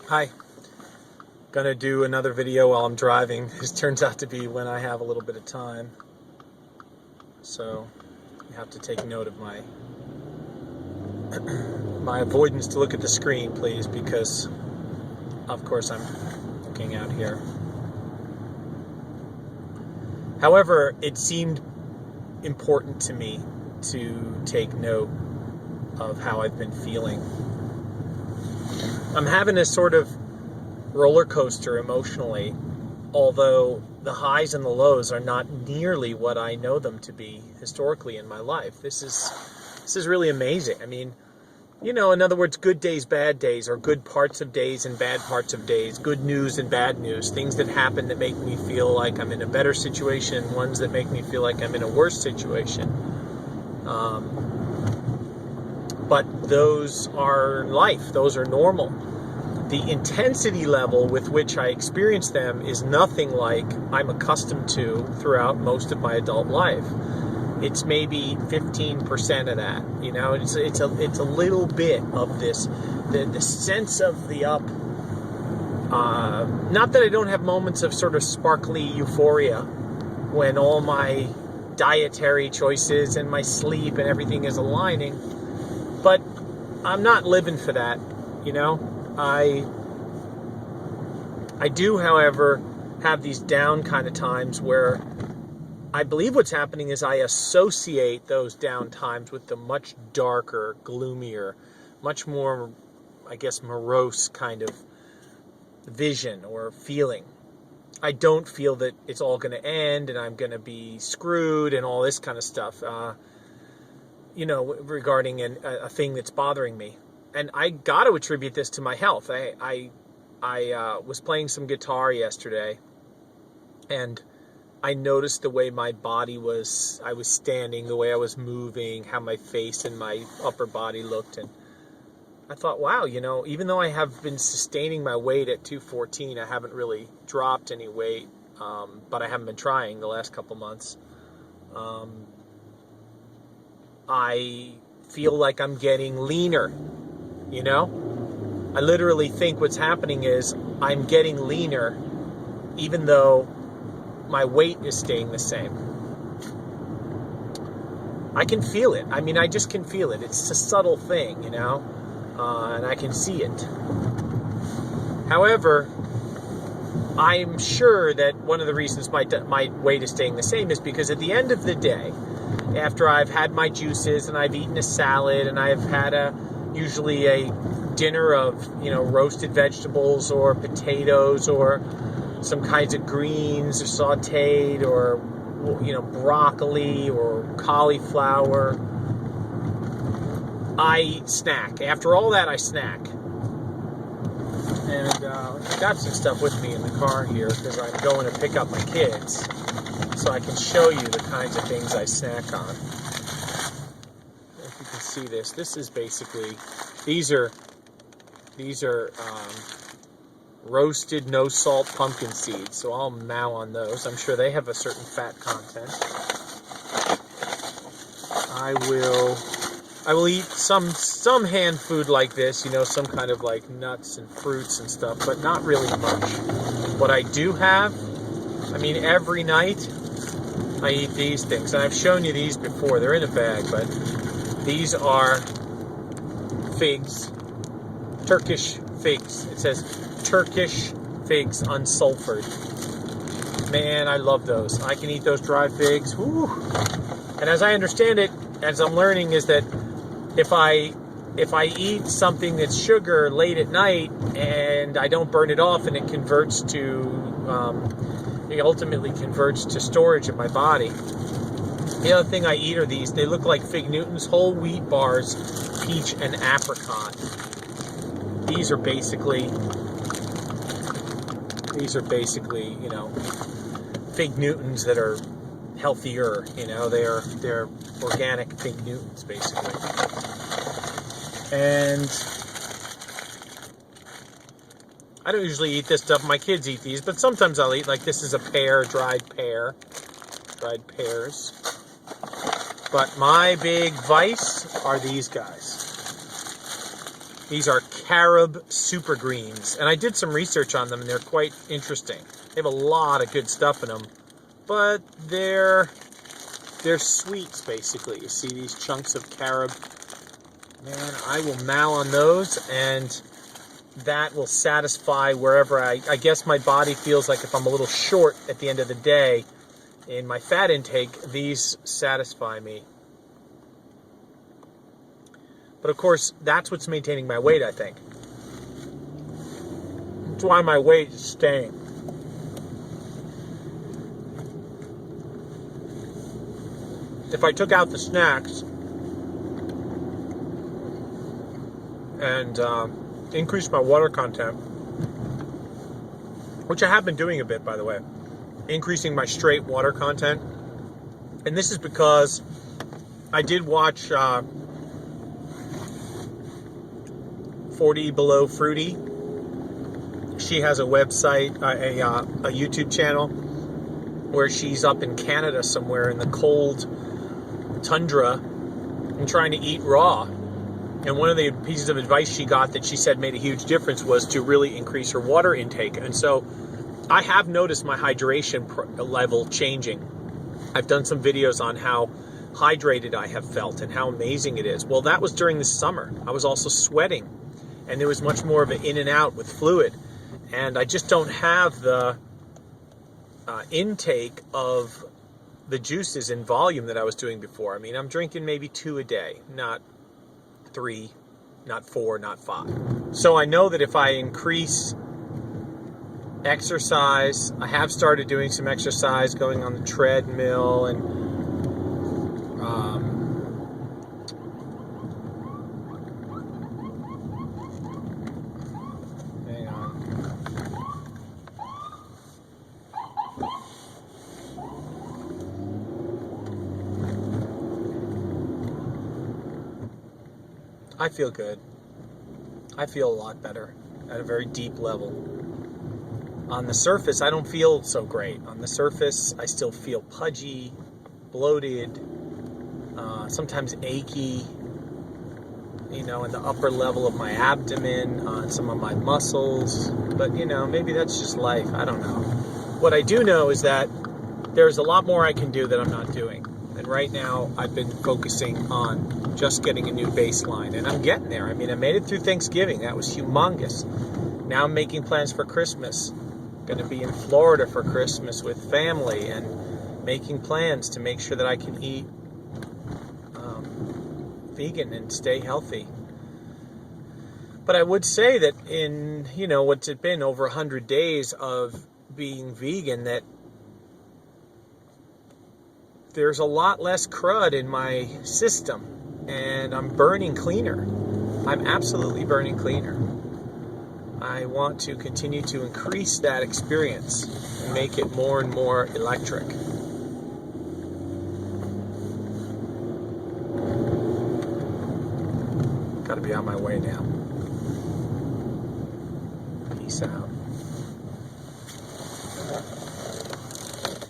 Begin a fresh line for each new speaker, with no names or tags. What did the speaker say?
Hi, gonna do another video while I'm driving. This turns out to be when I have a little bit of time, so you have to take note of my my avoidance to look at the screen, please, because of course I'm looking out here. However, it seemed important to me to take note of how I've been feeling. I'm having a sort of roller coaster emotionally, although the highs and the lows are not nearly what I know them to be historically in my life. This is really amazing. I mean, in other words, good days, bad days, or good parts of days and bad parts of days, good news and bad news, things that happen that make me feel like I'm in a better situation, ones that make me feel like I'm in a worse situation. But those are life, those are normal. The intensity level with which I experience them is nothing like I'm accustomed to throughout most of my adult life. It's maybe 15% of that. It's a little bit of this, the sense of the up. Not that I don't have moments of sort of sparkly euphoria when all my dietary choices and my sleep and everything is aligning, but I'm not living for that. I do, however, have these down kind of times where I believe what's happening is I associate those down times with the much darker, gloomier, much more, I guess, morose kind of vision or feeling. I don't feel that it's all going to end and I'm going to be screwed and all this kind of stuff, regarding a thing that's bothering me. And I got to attribute this to my health. I was playing some guitar yesterday, and I noticed the way my body was, I was standing, the way I was moving, how my face and my upper body looked, and I thought, wow, even though I have been sustaining my weight at 214, I haven't really dropped any weight, but I haven't been trying the last couple months. I feel like I'm getting leaner, I literally think what's happening is I'm getting leaner even though my weight is staying the same. I can feel it. I mean, I just can feel it. It's a subtle thing, and I can see it. However, I'm sure that one of the reasons my weight is staying the same is because at the end of the day, after I've had my juices and I've eaten a salad and I've had usually a dinner of, roasted vegetables or potatoes or some kinds of greens or sauteed or, broccoli or cauliflower, I snack. After all that, I snack. And I got some stuff with me in the car here because I'm going to pick up my kids so I can show you the kinds of things I snack on. If you can see this is basically, these are roasted no salt pumpkin seeds, so I'll mow on those. I'm sure they have a certain fat content. I will eat some hand food like this, some kind of like nuts and fruits and stuff, but not really much. What I do have, every night I eat these things, and I've shown you these before. They're in a bag, but these are figs, Turkish figs. It says Turkish figs unsulfured. Man, I love those. I can eat those dried figs. Woo. And as I understand it, as I'm learning, is that if I eat something that's sugar late at night and I don't burn it off and it ultimately converts to storage in my body. The other thing I eat are these. They look like Fig Newtons, whole wheat bars, peach and apricot. These are basically, Fig Newtons that are healthier. They're organic Fig Newtons, basically. And I don't usually eat this stuff. My kids eat these, but sometimes I'll eat, like this is a pear, dried pears. But my big vice are these guys. These are carob super greens, and I did some research on them, and they're quite interesting. They have a lot of good stuff in them, but they're sweets, basically. You see these chunks of carob? Man, I will gnaw on those, and that will satisfy wherever I guess my body feels like if I'm a little short at the end of the day in my fat intake, these satisfy me. But of course, that's what's maintaining my weight, I think. That's why my weight is staying. If I took out the snacks and increased my water content, which I have been doing a bit, by the way, increasing my straight water content, and this is because I did watch 40 Below Fruity. She has a website, a YouTube channel, where she's up in Canada somewhere in the cold tundra and trying to eat raw. And one of the pieces of advice she got that she said made a huge difference was to really increase her water intake. And so I have noticed my hydration level changing. I've done some videos on how hydrated I have felt and how amazing it is. Well, that was during the summer. I was also sweating, and there was much more of an in and out with fluid. And I just don't have the intake of the juices in volume that I was doing before. I mean, I'm drinking maybe 2 a day, not 3, not 4, not 5. So I know that if I increase exercise, I have started doing some exercise, going on the treadmill, and hang on. I feel good. I feel a lot better at a very deep level. On the surface, I don't feel so great. On the surface, I still feel pudgy, bloated, sometimes achy, in the upper level of my abdomen, on some of my muscles. But, maybe that's just life. I don't know. What I do know is that there's a lot more I can do that I'm not doing. And right now, I've been focusing on just getting a new baseline. And I'm getting there. I mean, I made it through Thanksgiving. That was humongous. Now I'm making plans for Christmas. Going to be in Florida for Christmas with family and making plans to make sure that I can eat vegan and stay healthy. But I would say that in, what's it been, over 100 days of being vegan, that there's a lot less crud in my system, and I'm burning cleaner. I'm absolutely burning cleaner. I want to continue to increase that experience and make it more and more electric. Gotta be on my way now. Peace out.